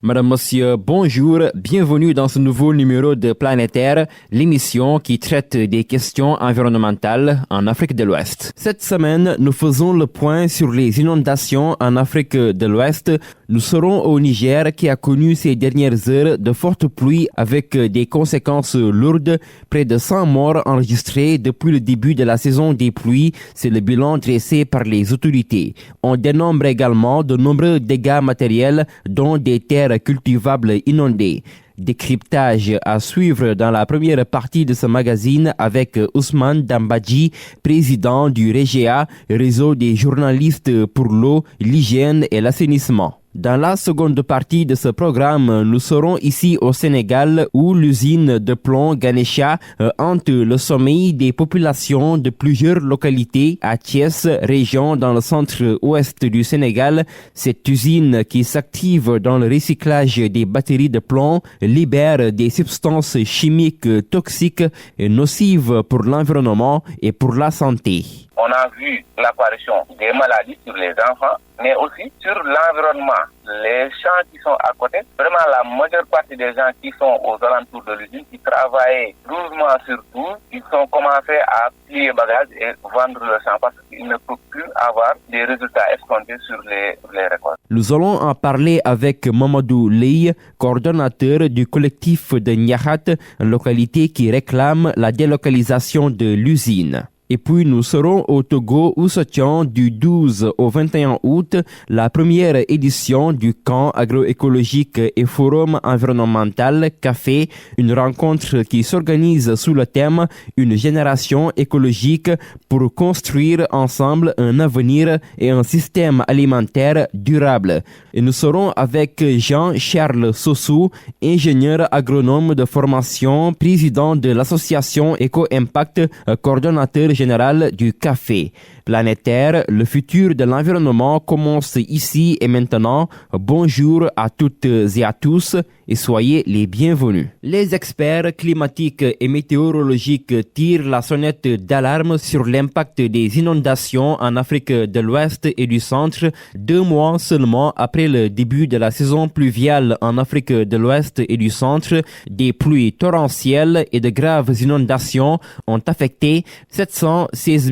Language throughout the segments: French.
Madame, Monsieur, bonjour, bienvenue dans ce nouveau numéro de Planétaire, l'émission qui traite des questions environnementales en Afrique de l'Ouest. Cette semaine, nous faisons le point sur les inondations en Afrique de l'Ouest. Nous serons au Niger qui a connu ces dernières heures de fortes pluies avec des conséquences lourdes. Près de 100 morts enregistrés depuis le début de la saison des pluies, c'est le bilan dressé par les autorités. On dénombre également de nombreux dégâts matériels dont des terres cultivables inondées. Décryptage à suivre dans la première partie de ce magazine avec Ousmane Dambadji, président du REGEA, réseau des journalistes pour l'eau, l'hygiène et l'assainissement. Dans la seconde partie de ce programme, nous serons ici au Sénégal où l'usine de plomb Ganesha hante le sommeil des populations de plusieurs localités à Thiès, région dans le centre-ouest du Sénégal. Cette usine qui s'active dans le recyclage des batteries de plomb libère des substances chimiques toxiques et nocives pour l'environnement et pour la santé. On a vu l'apparition des maladies sur les enfants, mais aussi sur l'environnement. Les champs qui sont à côté, vraiment la majeure partie des gens qui sont aux alentours de l'usine, qui travaillaient 12 mois sur 12, ils ont commencé à plier bagages et vendre le champ parce qu'ils ne peuvent plus avoir des résultats escomptés sur les récoltes. Nous allons en parler avec Mamadou Leye, coordonnateur du collectif de Niakhat, localité qui réclame la délocalisation de l'usine. Et puis nous serons au Togo où se tient du 12 au 21 août la première édition du camp agroécologique et forum environnemental CAFé, une rencontre qui s'organise sous le thème Une génération écologique pour construire ensemble un avenir et un système alimentaire durable. Et nous serons avec Jean-Charles Sossou, ingénieur agronome de formation, président de l'association Eco-Impact, coordonnateur général du CAFé. Planétaire, le futur de l'environnement commence ici et maintenant. Bonjour à toutes et à tous et soyez les bienvenus. Les experts climatiques et météorologiques tirent la sonnette d'alarme sur l'impact des inondations en Afrique de l'Ouest et du Centre, 2 mois seulement après le début de la saison pluviale en Afrique de l'Ouest et du Centre. Des pluies torrentielles et de graves inondations ont affecté 716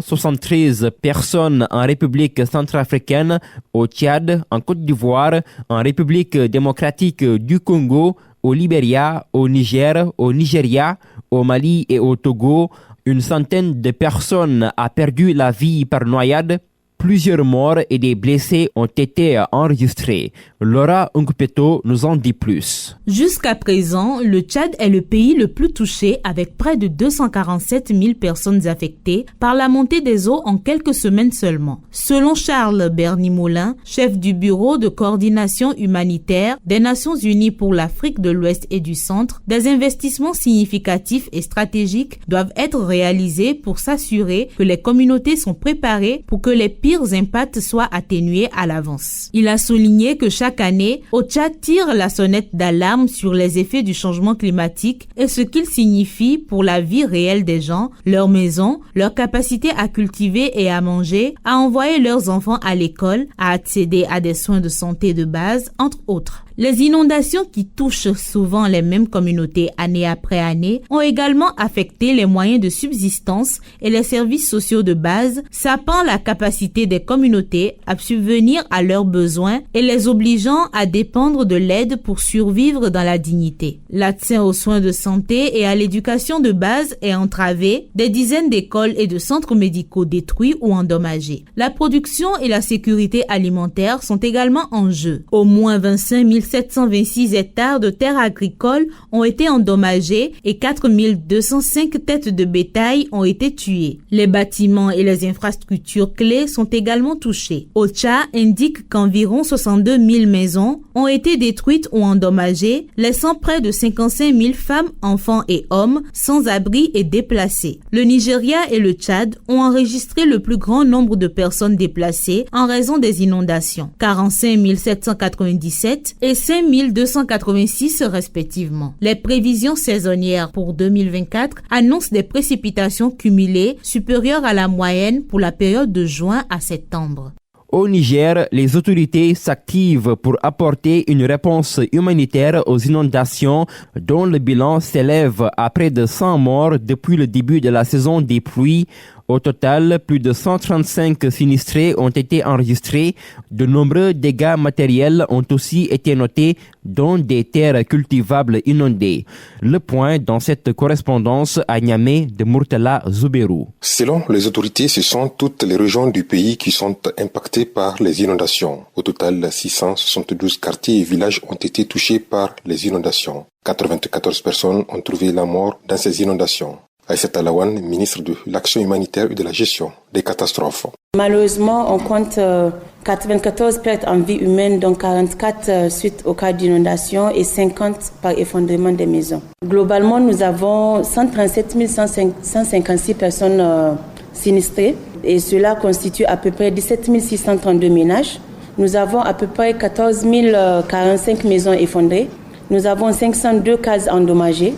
473 personnes en République centrafricaine, au Tchad, en Côte d'Ivoire, en République démocratique du Congo, au Libéria, au Niger, au Nigeria, au Mali et au Togo. Une centaine de personnes a perdu la vie par noyade. Plusieurs morts et des blessés ont été enregistrés. Laura Nkpeto nous en dit plus. Jusqu'à présent, le Tchad est le pays le plus touché avec près de 247 000 personnes affectées par la montée des eaux en quelques semaines seulement. Selon Charles Berny-Moulin, chef du bureau de coordination humanitaire des Nations Unies pour l'Afrique de l'Ouest et du Centre, des investissements significatifs et stratégiques doivent être réalisés pour s'assurer que les communautés sont préparées pour que les pires impacts soient atténués à l'avance. Il a souligné que chaque année, OCHA tire la sonnette d'alarme sur les effets du changement climatique et ce qu'il signifie pour la vie réelle des gens, leurs maisons, leur capacité à cultiver et à manger, à envoyer leurs enfants à l'école, à accéder à des soins de santé de base, entre autres. Les inondations qui touchent souvent les mêmes communautés année après année ont également affecté les moyens de subsistance et les services sociaux de base, sapant la capacité des communautés à subvenir à leurs besoins et les obligeant à dépendre de l'aide pour survivre dans la dignité. L'accès aux soins de santé et à l'éducation de base est entravé, des dizaines d'écoles et de centres médicaux détruits ou endommagés. La production et la sécurité alimentaire sont également en jeu. Au moins 25 726 hectares de terres agricoles ont été endommagés et 4 205 têtes de bétail ont été tuées. Les bâtiments et les infrastructures clés sont également touchés. OCHA indique qu'environ 62 000 maisons ont été détruites ou endommagées, laissant près de 55 000 femmes, enfants et hommes sans abri et déplacés. Le Nigeria et le Tchad ont enregistré le plus grand nombre de personnes déplacées en raison des inondations, 45 797 et 5 286 respectivement. Les prévisions saisonnières pour 2024 annoncent des précipitations cumulées supérieures à la moyenne pour la période de juin à septembre. Au Niger, les autorités s'activent pour apporter une réponse humanitaire aux inondations dont le bilan s'élève à près de 100 morts depuis le début de la saison des pluies. Au total, plus de 135 sinistrés ont été enregistrés. De nombreux dégâts matériels ont aussi été notés, dont des terres cultivables inondées. Le point dans cette correspondance à Niamey de Murtala Zouberou. Selon les autorités, ce sont toutes les régions du pays qui sont impactées par les inondations. Au total, 672 quartiers et villages ont été touchés par les inondations. 94 personnes ont trouvé la mort dans ces inondations. Aïssata Laouane, ministre de l'Action humanitaire et de la gestion des catastrophes. Malheureusement, on compte 94 pertes en vie humaine, dont 44 suite au cas d'inondation et 50 par effondrement des maisons. Globalement, nous avons 137 156 personnes sinistrées et cela constitue à peu près 17 632 ménages. Nous avons à peu près 14 045 maisons effondrées. Nous avons 502 cases endommagées.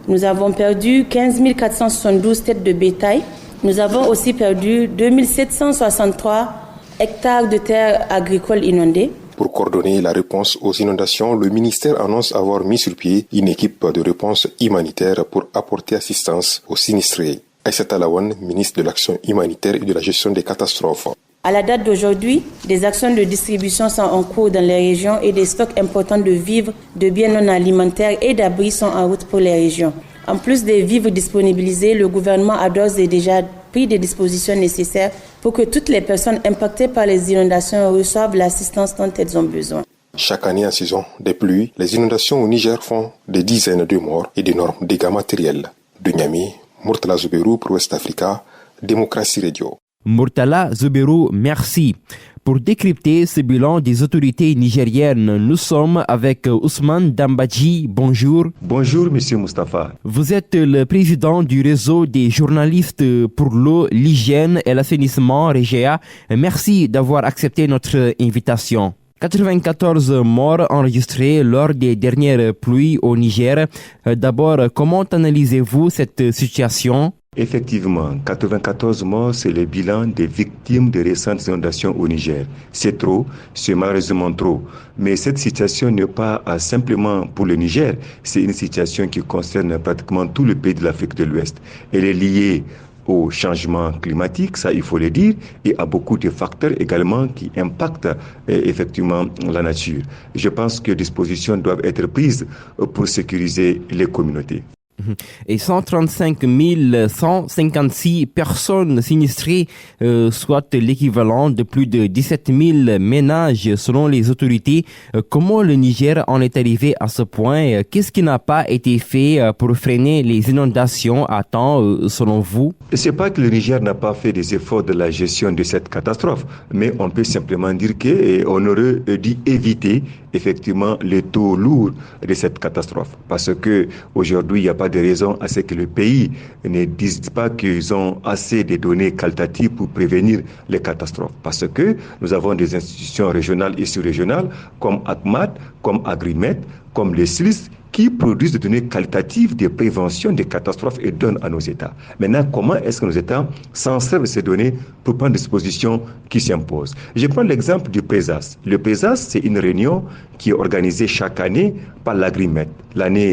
Nous avons perdu 15 472 têtes de bétail. Nous avons aussi perdu 2763 hectares de terres agricoles inondées. Pour coordonner la réponse aux inondations, le ministère annonce avoir mis sur pied une équipe de réponse humanitaire pour apporter assistance aux sinistrés. Aïssata Laouane, ministre de l'Action humanitaire et de la gestion des catastrophes. À la date d'aujourd'hui, des actions de distribution sont en cours dans les régions et des stocks importants de vivres, de biens non alimentaires et d'abris sont en route pour les régions. En plus des vivres disponibilisés, le gouvernement a d'ores et déjà pris des dispositions nécessaires pour que toutes les personnes impactées par les inondations reçoivent l'assistance dont elles ont besoin. Chaque année en saison des pluies, les inondations au Niger font des dizaines de morts et d'énormes dégâts matériels. De Niamey, Murtala Zouberou pour West Africa, Démocratie Radio. Murtala Zouberou, merci. Pour décrypter ce bilan des autorités nigériennes, nous sommes avec Ousmane Dambadji. Bonjour. Bonjour, Monsieur Moustapha. Vous êtes le président du réseau des journalistes pour l'eau, l'hygiène et l'assainissement, REGEA. Merci d'avoir accepté notre invitation. 94 morts enregistrés lors des dernières pluies au Niger. D'abord, comment analysez-vous cette situation ? Effectivement, 94 morts, c'est le bilan des victimes de récentes inondations au Niger. C'est trop, c'est malheureusement trop. Mais cette situation n'est pas simplement pour le Niger, c'est une situation qui concerne pratiquement tout le pays de l'Afrique de l'Ouest. Elle est liée au changement climatique, ça il faut le dire, et à beaucoup de facteurs également qui impactent effectivement la nature. Je pense que des dispositions doivent être prises pour sécuriser les communautés. Et 135 156 personnes sinistrées, soit l'équivalent de plus de 17 000 ménages selon les autorités. Comment le Niger en est arrivé à ce point? Qu'est-ce qui n'a pas été fait pour freiner les inondations à temps selon vous? Ce n'est pas que le Niger n'a pas fait des efforts de la gestion de cette catastrophe, mais on peut simplement dire qu'on aurait dû éviter effectivement les taux lourds de cette catastrophe. Parce que aujourd'hui, il n'y a pas de raison à ce que le pays ne dise pas qu'ils ont assez de données qualitatives pour prévenir les catastrophes. Parce que nous avons des institutions régionales et sous-régionales comme ACMAT, comme Agrimet, comme les SLIS, qui produisent des données qualitatives de prévention des catastrophes et donnent à nos États. Maintenant, comment est-ce que nos États s'en servent ces données pour prendre des dispositions qui s'imposent? Je prends l'exemple du PESAS. Le PESAS, c'est une réunion qui est organisée chaque année par l'Agrimet.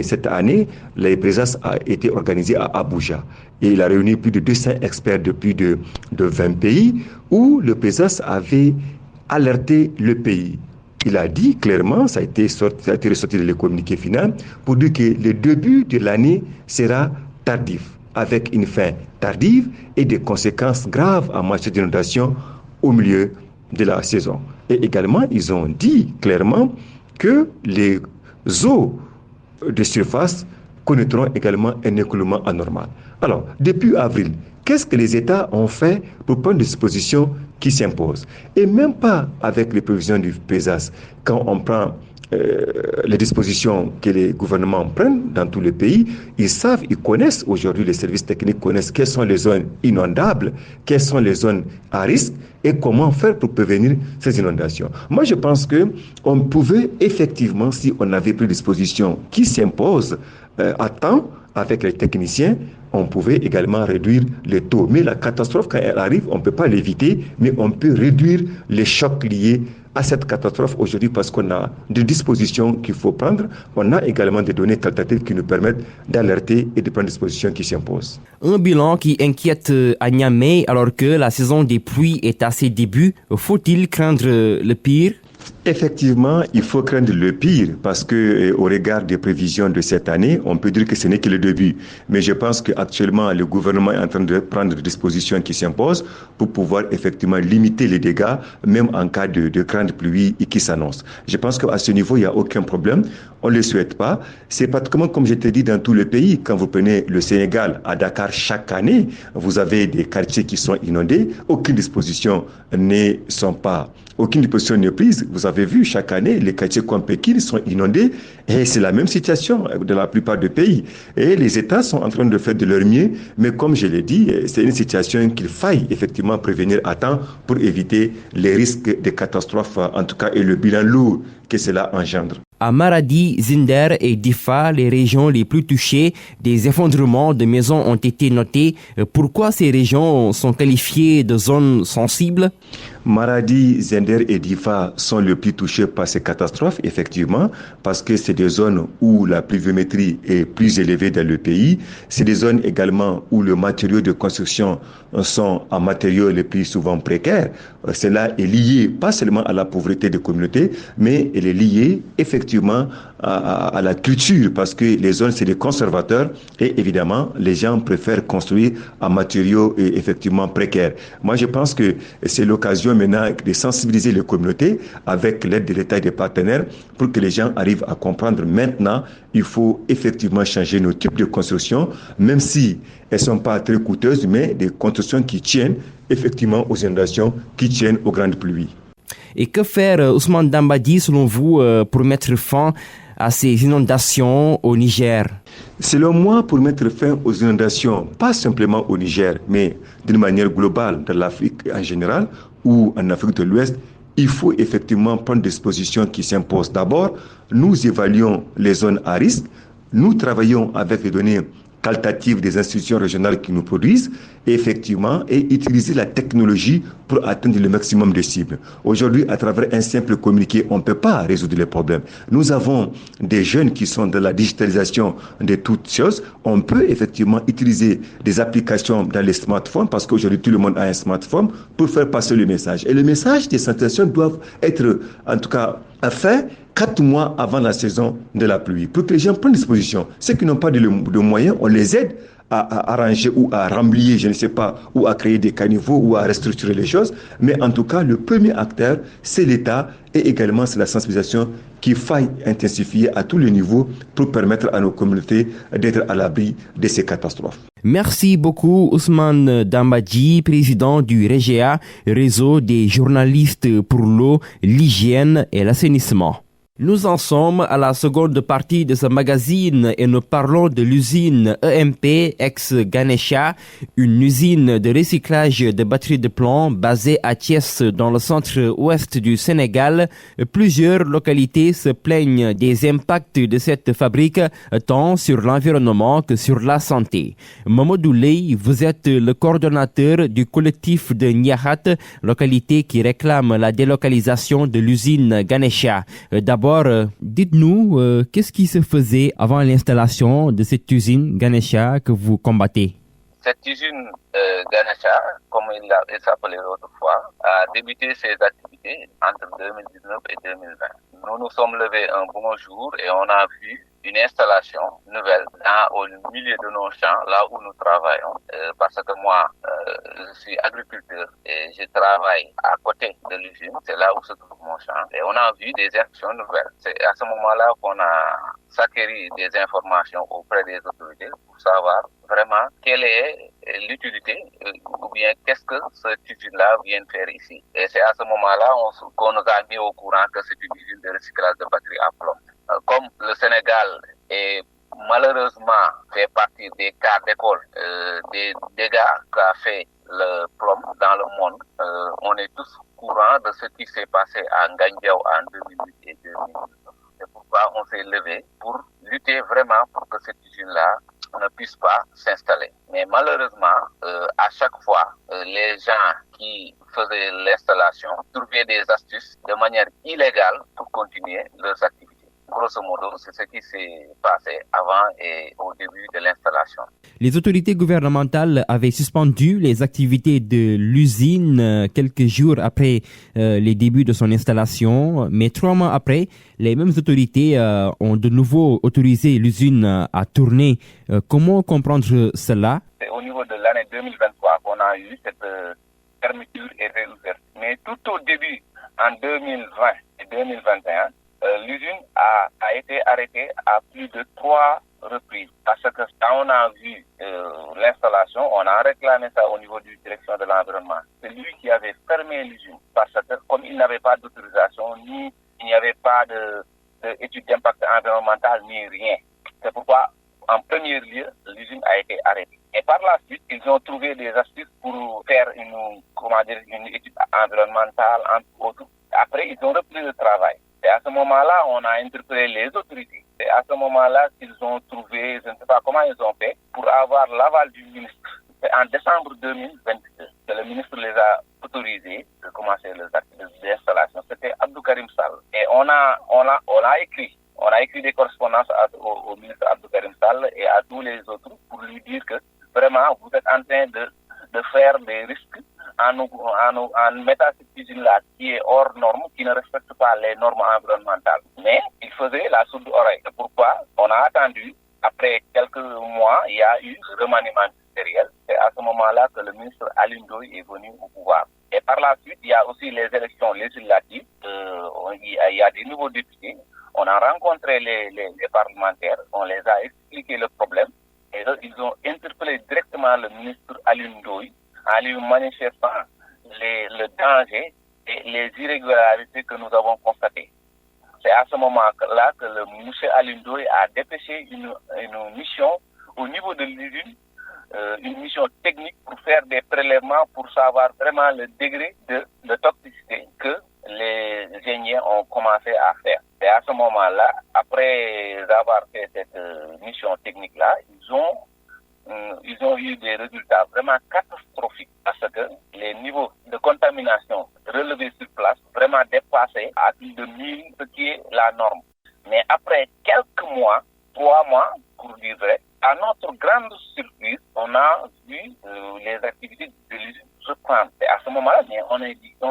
Cette année, le PESAS a été organisé à Abuja. Et il a réuni plus de 200 experts de plus de 20 pays où le PESAS avait alerté le pays. Il a dit clairement, ça a été ressorti de le communiqué final, pour dire que le début de l'année sera tardif, avec une fin tardive et des conséquences graves en matière d'inondation au milieu de la saison. Et également, ils ont dit clairement que les eaux de surface connaîtront également un écoulement anormal. Alors, depuis avril, qu'est-ce que les États ont fait pour prendre des dispositions qui s'imposent? Et même pas avec les prévisions du PESAS. Quand on prend les dispositions que les gouvernements prennent dans tous les pays, ils connaissent aujourd'hui, les services techniques connaissent quelles sont les zones inondables, quelles sont les zones à risque et comment faire pour prévenir ces inondations. Moi, je pense qu'on pouvait effectivement, si on avait pris des dispositions qui s'imposent à temps, avec les techniciens, on pouvait également réduire les taux. Mais la catastrophe, quand elle arrive, on ne peut pas l'éviter, mais on peut réduire les chocs liés à cette catastrophe aujourd'hui parce qu'on a des dispositions qu'il faut prendre. On a également des données qualitatives qui nous permettent d'alerter et de prendre des dispositions qui s'imposent. Un bilan qui inquiète à Niamey alors que la saison des pluies est à ses débuts. Faut-il craindre le pire? Effectivement, il faut craindre le pire parce que, au regard des prévisions de cette année, on peut dire que ce n'est que le début. Mais je pense qu'actuellement, le gouvernement est en train de prendre des dispositions qui s'imposent pour pouvoir effectivement limiter les dégâts, même en cas de grandes pluies qui s'annoncent. Je pense qu'à ce niveau, il n'y a aucun problème. On ne le souhaite pas. C'est pratiquement comme je t'ai dit dans tout le pays. Quand vous prenez le Sénégal, à Dakar, chaque année, vous avez des quartiers qui sont inondés. Aucune disposition n'est prise. Vous avez vu, chaque année, les quartiers comme Pékin sont inondés et c'est la même situation dans la plupart des pays. Et les États sont en train de faire de leur mieux, mais comme je l'ai dit, c'est une situation qu'il faille effectivement prévenir à temps pour éviter les risques de catastrophes, en tout cas, et le bilan lourd que cela engendre. À Maradi, Zinder et Difa, les régions les plus touchées, des effondrements de maisons ont été notés. Pourquoi ces régions sont qualifiées de zones sensibles? Maradi, Zinder et Difa sont les plus touchés par ces catastrophes, effectivement, parce que c'est des zones où la pluviométrie est plus élevée dans le pays. C'est des zones également où le matériau de construction sont en matériaux les plus souvent précaires. Cela est lié pas seulement à la pauvreté des communautés, mais elle est liée effectivement à la culture, parce que les zones, c'est des conservateurs et évidemment, les gens préfèrent construire en matériaux effectivement précaires. Moi, je pense que c'est l'occasion maintenant de sensibiliser les communautés avec l'aide de l'État et des partenaires pour que les gens arrivent à comprendre maintenant il faut effectivement changer nos types de construction, même si elles ne sont pas très coûteuses, mais des constructions qui tiennent effectivement aux inondations, qui tiennent aux grandes pluies. Et que faire, Ousmane Dambadji, selon vous, pour mettre fin à ces inondations au Niger? Selon moi, pour mettre fin aux inondations, pas simplement au Niger, mais d'une manière globale dans l'Afrique en général ou en Afrique de l'Ouest, il faut effectivement prendre des dispositions qui s'imposent. D'abord, nous évaluons les zones à risque, nous travaillons avec les données qualitatives des institutions régionales qui nous produisent, et effectivement, et utiliser la technologie pour atteindre le maximum de cibles. Aujourd'hui, à travers un simple communiqué, on ne peut pas résoudre les problèmes. Nous avons des jeunes qui sont dans la digitalisation de toutes choses. On peut effectivement utiliser des applications dans les smartphones, parce qu'aujourd'hui, tout le monde a un smartphone, pour faire passer le message. Et le message des sensations doivent être, en tout cas, faits 4 mois avant la saison de la pluie, pour que les gens prennent disposition. Ceux qui n'ont pas de moyens, on les aide à arranger ou à remblayer, je ne sais pas, ou à créer des caniveaux ou à restructurer les choses. Mais en tout cas, le premier acteur, c'est l'État et également c'est la sensibilisation qu'il faille intensifier à tous les niveaux pour permettre à nos communautés d'être à l'abri de ces catastrophes. Merci beaucoup Ousmane Dambadji, président du REGEA, réseau des journalistes pour l'eau, l'hygiène et l'assainissement. Nous en sommes à la seconde partie de ce magazine et nous parlons de l'usine EMP ex-Ganesha, une usine de recyclage de batteries de plomb basée à Thiès dans le centre-ouest du Sénégal. Plusieurs localités se plaignent des impacts de cette fabrique tant sur l'environnement que sur la santé. Mamadou Ley, vous êtes le coordonnateur du collectif de Niahat, localité qui réclame la délocalisation de l'usine Ganesha. D'abord, dites-nous, qu'est-ce qui se faisait avant l'installation de cette usine Ganesha que vous combattez? Cette usine Ganesha, comme il s'appelait autrefois, a débuté ses activités entre 2019 et 2020. Nous nous sommes levés un bon jour et on a vu une installation nouvelle au milieu de nos champs, là où nous travaillons, parce que moi, je suis agriculteur et je travaille à côté de l'usine, c'est là où se trouve mon champ. Et on a vu des actions nouvelles. C'est à ce moment-là qu'on a s'acquérir des informations auprès des autorités pour savoir vraiment quelle est l'utilité ou bien qu'est-ce que cette usine-là vient faire ici. Et c'est à ce moment-là qu'on nous a mis au courant que c'est une usine de recyclage de batteries à plomb. Comme le Sénégal est malheureusement fait partie des cas d'école des dégâts qu'a fait le plomb dans le monde, on est tous courants de ce qui s'est passé à Ngandiao en 2008 et 2009. C'est pourquoi on s'est levé pour lutter vraiment pour que cette usine-là ne puisse pas s'installer. Mais malheureusement, à chaque fois, les gens qui faisaient l'installation trouvaient des astuces de manière illégale pour continuer leurs activités. Grosso modo, c'est ce qui s'est passé avant et au début de l'installation. Les autorités gouvernementales avaient suspendu les activités de l'usine quelques jours après les débuts de son installation, mais 3 mois après, les mêmes autorités ont de nouveau autorisé l'usine à tourner. Comment comprendre cela? C'est au niveau de l'année 2023 qu'on a eu cette fermeture et réouverture. Mais tout au début, en 2020 et 2021, l'usine a été arrêtée à plus de 3 reprises. Parce que quand on a vu l'installation, on a réclamé ça au niveau du direction de l'environnement. C'est lui qui avait fermé l'usine. Parce que comme il n'avait pas d'autorisation, ni il n'y avait pas d'étude d'impact environnemental, ni rien. C'est pourquoi, en premier lieu, l'usine a été arrêtée. Et par la suite, ils ont trouvé des astuces pour faire une étude environnementale, entre autres. Après, ils ont repris le travail. Et à ce moment-là, on a interpellé les autorités. C'est à ce moment-là qu'ils ont trouvé, je ne sais pas comment ils ont fait, pour avoir l'aval du ministre. C'est en décembre 2022 que le ministre les a autorisés de commencer les actes d'installation. C'était Abdou Karim Sall. Et on a écrit des correspondances au ministre Abdou Karim Sall et à tous les autres pour lui dire que vraiment, vous êtes en train de faire des risques en mettant cette usine-là qui est hors norme, qui ne respecte pas les normes environnementales. Mais il faisait la sourde oreille. C'est pourquoi on a attendu, après quelques mois, il y a eu ce remaniement ministériel. C'est à ce moment-là que le ministre Alioune Ndoye est venu au pouvoir. Et par la suite, il y a aussi les élections législatives. Il y a des nouveaux députés. On a rencontré les parlementaires. On les a expliqué le problème. Et là, ils ont interpellé directement le ministre Alioune Ndoye en lui manifestant le danger et les irrégularités que nous avons constatées. C'est à ce moment-là que le monsieur Alioune Ndoye a dépêché une mission au niveau de l'usine, une mission technique pour faire des prélèvements pour savoir vraiment le degré de toxicité que les ingénieurs ont commencé à faire. Et à ce moment-là, après avoir fait cette mission technique-là, ils ont eu des résultats vraiment catastrophiques parce que les niveaux de contamination relevés sur place vraiment dépassaient à plus de 1000, ce qui est la norme. Mais après quelques mois, 3 mois, pour dire vrai, à notre grande surprise, on a vu les activités de l'usine reprendre. Et à ce moment-là, on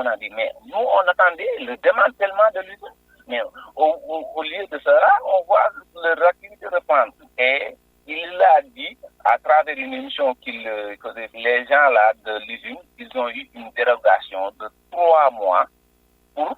a dit, mais nous, on attendait le démantèlement de l'usine. Mais au lieu de cela, on voit leur activité reprendre. Et il a dit, à travers une émission qu'il faisait, les gens là de l'usine, ils ont eu une dérogation de 3 mois pour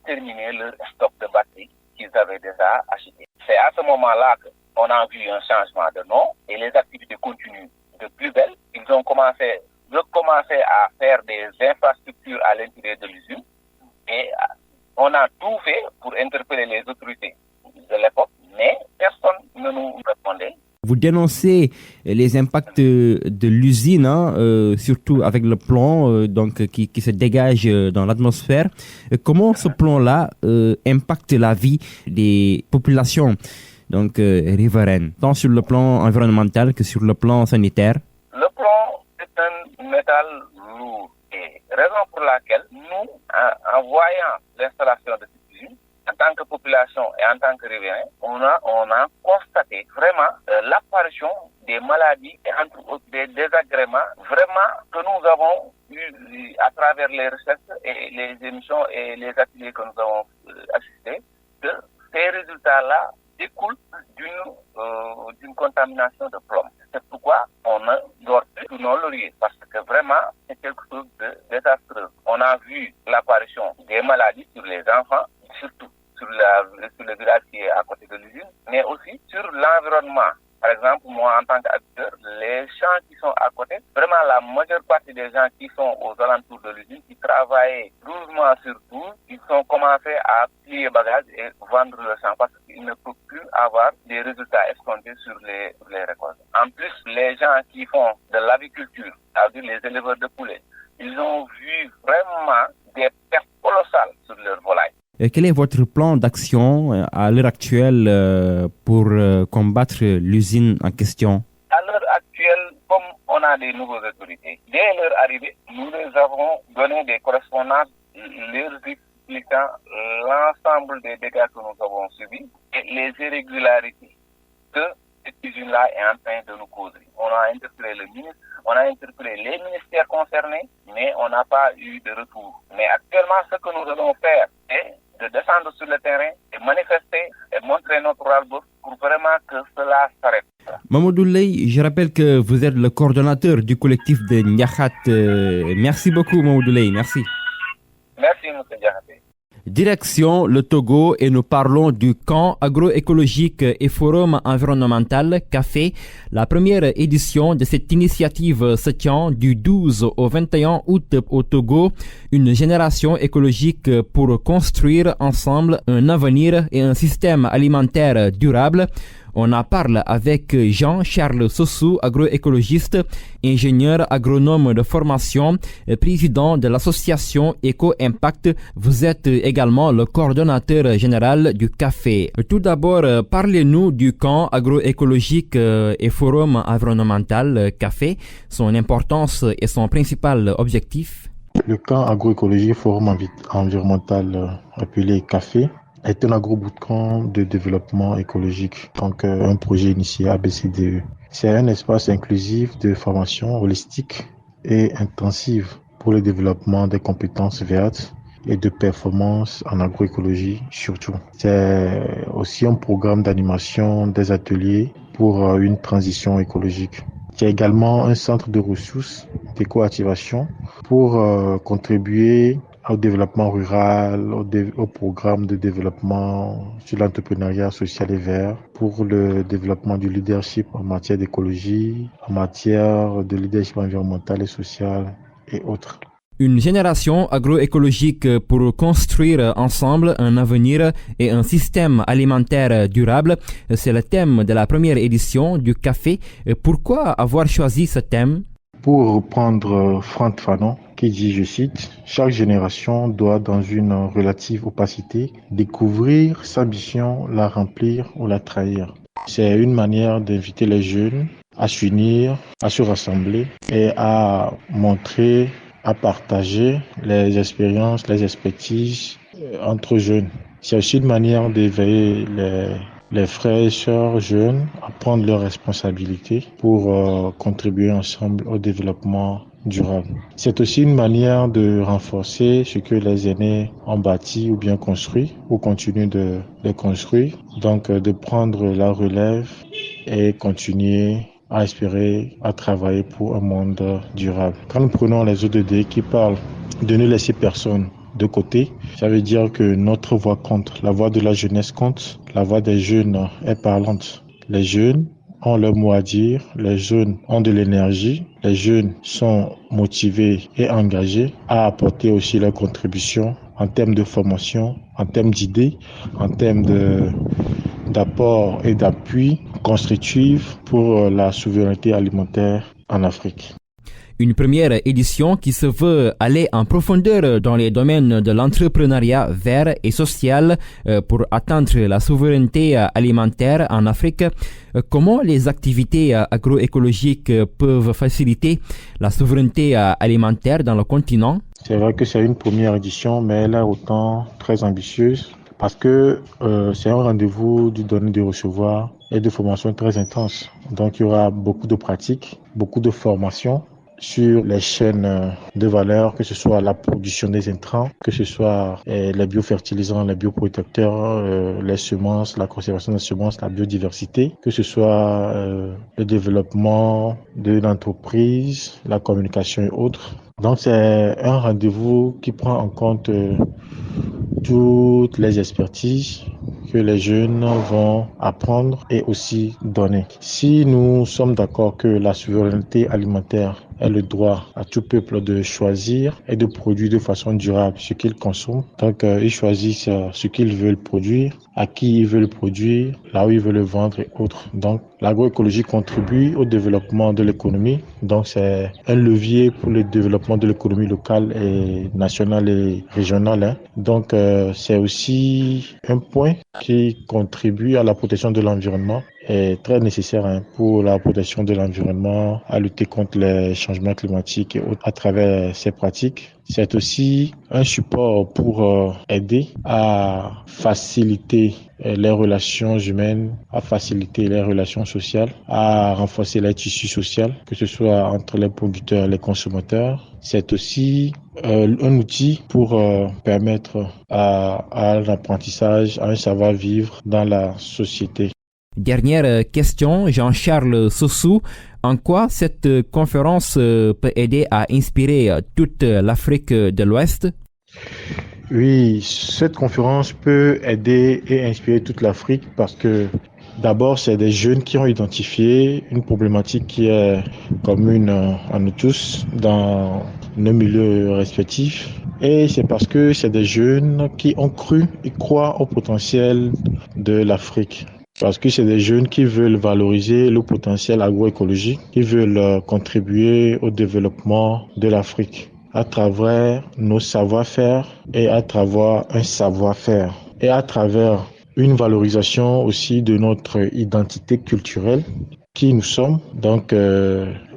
terminer leur stock de batteries qu'ils avaient déjà acheté. C'est à ce moment-là qu'on a vu un changement de nom et les activités continuent de plus belle. Ils ont recommencé à faire des infrastructures à l'intérieur de l'usine et on a tout fait pour interpeller les autorités de l'époque, mais personne ne nous répondait. Vous dénoncez les impacts de l'usine, surtout avec le plomb qui se dégage dans l'atmosphère. Comment ce plomb-là impacte la vie des populations riveraines, tant sur le plan environnemental que sur le plan sanitaire? Le plomb est un métal lourd et raison pour laquelle nous, en voyant l'installation de cette usine, en tant que population et en tant que riverains, on a constaté vraiment l'apparition des maladies et entre autres des désagréments vraiment que nous avons eu à travers les recherches et les émissions et les ateliers que nous avons assistés, que ces résultats-là découlent d'une contamination de plomb. C'est pourquoi on ne dort plus sous nos lauriers parce que vraiment c'est quelque chose de désastreux. On a vu l'apparition des maladies sur les enfants, surtout sur le village qui est à côté de l'usine, mais aussi sur l'environnement. Par exemple, moi, en tant qu'acteur, les champs qui sont à côté, vraiment la majeure partie des gens qui sont aux alentours de l'usine, qui travaillaient 12 mois sur 12, ils ont commencé à plier bagages et vendre le champ parce qu'ils ne peuvent plus avoir des résultats escomptés sur les récoltes. En plus, les gens qui font de l'aviculture, c'est-à-dire les éleveurs de poulets, ils ont vu vraiment des pertes colossales sur leurs volailles. Quel est votre plan d'action à l'heure actuelle pour combattre l'usine en question? À l'heure actuelle, comme on a des nouvelles autorités, dès leur arrivée, nous les avons donné des correspondances leur expliquant l'ensemble des dégâts que nous avons subis et les irrégularités que cette usine-là est en train de nous causer. On a interpellé le ministre, on a interpellé les ministères concernés, mais on n'a pas eu de retour. Mais actuellement, ce que nous allons faire est de descendre sur le terrain et manifester et montrer notre ras-le-bol pour vraiment que cela s'arrête. Mamadou Leye, je rappelle que vous êtes le coordonnateur du collectif de Niakhat. Merci beaucoup, Mamadou Leye. Merci. Merci, M. Diakhaté. Direction le Togo et nous parlons du camp agroécologique et forum environnemental CAFé. La première édition de cette initiative se tient du 12 au 21 août au Togo. Une génération écologique pour construire ensemble un avenir et un système alimentaire durable. On en parle avec Jean-Charles Sossou, agroécologiste, ingénieur agronome de formation, président de l'association Eco-Impact. Vous êtes également le coordonnateur général du CAFé. Tout d'abord, parlez-nous du camp agroécologique et forum environnemental CAFé, son importance et son principal objectif. Le camp agroécologique et forum environnemental appelé CAFé est un agro-bootcamp de développement écologique, donc un projet initié ABCDE. C'est un espace inclusif de formation holistique et intensive pour le développement des compétences vertes et de performance en agroécologie surtout. C'est aussi un programme d'animation des ateliers pour une transition écologique. Il y a également un centre de ressources d'éco-activation pour contribuer au développement rural, au programme de développement sur l'entrepreneuriat social et vert, pour le développement du leadership en matière d'écologie, en matière de leadership environnemental et social et autres. Une génération agroécologique pour construire ensemble un avenir et un système alimentaire durable. C'est le thème de la première édition du CAFé. Pourquoi avoir choisi ce thème? Pour reprendre Franck Fanon, qui dit, je cite, « Chaque génération doit, dans une relative opacité, découvrir sa mission, la remplir ou la trahir. » C'est une manière d'inviter les jeunes à s'unir, à se rassembler et à montrer, à partager les expériences, les expertises entre jeunes. C'est aussi une manière d'éveiller les frères et sœurs jeunes à prendre leurs responsabilités pour contribuer ensemble au développement durable. C'est aussi une manière de renforcer ce que les aînés ont bâti ou bien construit ou continuent de les construire. Donc de prendre la relève et continuer à espérer, à travailler pour un monde durable. Quand nous prenons les ODD qui parlent de ne laisser personne de côté, ça veut dire que notre voix compte, la voix de la jeunesse compte, la voix des jeunes est parlante. Les jeunes ont leur mot à dire, les jeunes ont de l'énergie, les jeunes sont motivés et engagés à apporter aussi leur contribution en termes de formation, en termes d'idées, en termes d'apport et d'appui constructif pour la souveraineté alimentaire en Afrique. Une première édition qui se veut aller en profondeur dans les domaines de l'entrepreneuriat vert et social pour atteindre la souveraineté alimentaire en Afrique. Comment les activités agroécologiques peuvent faciliter la souveraineté alimentaire dans le continent? C'est vrai que c'est une première édition, mais elle est autant très ambitieuse parce que c'est un rendez-vous du donner, du recevoir et de formation très intense. Donc il y aura beaucoup de pratiques, beaucoup de formations sur les chaînes de valeur, que ce soit la production des intrants, que ce soit les biofertilisants, les bioprotecteurs, les semences, la conservation des semences, la biodiversité, que ce soit le développement de l'entreprise, la communication et autres. Donc c'est un rendez-vous qui prend en compte toutes les expertises que les jeunes vont apprendre et aussi donner. Si nous sommes d'accord que la souveraineté alimentaire est le droit à tout peuple de choisir et de produire de façon durable ce qu'il consomme. Donc, ils choisissent ce qu'ils veulent produire, à qui ils veulent produire, là où ils veulent le vendre et autres. Donc, l'agroécologie contribue au développement de l'économie. Donc, c'est un levier pour le développement de l'économie locale et nationale et régionale. Donc, c'est aussi un point qui contribue à la protection de l'environnement, est très nécessaire pour la protection de l'environnement, à lutter contre les changements climatiques et autres à travers ces pratiques. C'est aussi un support pour aider à faciliter les relations humaines, à faciliter les relations sociales, à renforcer les tissus sociaux, que ce soit entre les producteurs et les consommateurs. C'est aussi un outil pour permettre à l'apprentissage, à un savoir-vivre dans la société. Dernière question, Jean-Charles Sossou. En quoi cette conférence peut aider à inspirer toute l'Afrique de l'Ouest? Oui, cette conférence peut aider et inspirer toute l'Afrique parce que d'abord, c'est des jeunes qui ont identifié une problématique qui est commune à nous tous dans nos milieux respectifs. Et c'est parce que c'est des jeunes qui ont cru et croient au potentiel de l'Afrique. Parce que c'est des jeunes qui veulent valoriser le potentiel agroécologique, qui veulent contribuer au développement de l'Afrique à travers nos savoir-faire et à travers un savoir-faire et à travers une valorisation aussi de notre identité culturelle, qui nous sommes. Donc,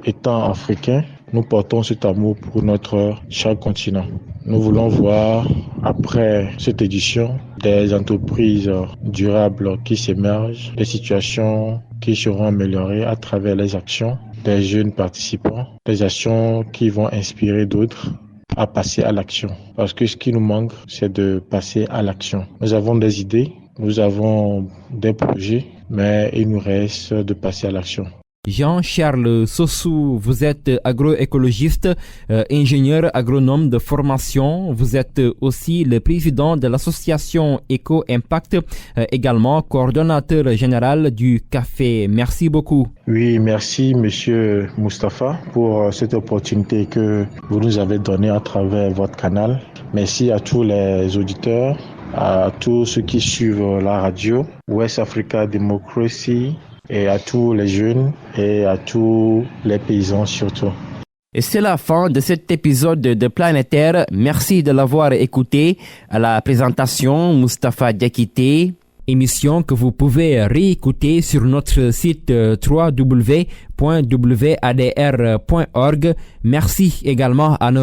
étant africains, nous portons cet amour pour notre cher continent. Nous voulons voir, après cette édition, des entreprises durables qui s'émergent, des situations qui seront améliorées à travers les actions des jeunes participants, des actions qui vont inspirer d'autres à passer à l'action. Parce que ce qui nous manque, c'est de passer à l'action. Nous avons des idées, nous avons des projets, mais il nous reste de passer à l'action. Jean-Charles Sossou, vous êtes agroécologiste, ingénieur agronome de formation. Vous êtes aussi le président de l'association Eco-Impact, également coordonnateur général du café. Merci beaucoup. Oui, merci Monsieur Moustapha pour cette opportunité que vous nous avez donnée à travers votre canal. Merci à tous les auditeurs, à tous ceux qui suivent la radio, West Africa Democracy, et à tous les jeunes et à tous les paysans surtout. Et c'est la fin de cet épisode de Planétaire. Merci de l'avoir écouté. À la présentation, Moustapha Diakité. Émission que vous pouvez réécouter sur notre site www.wadr.org. Merci également à nos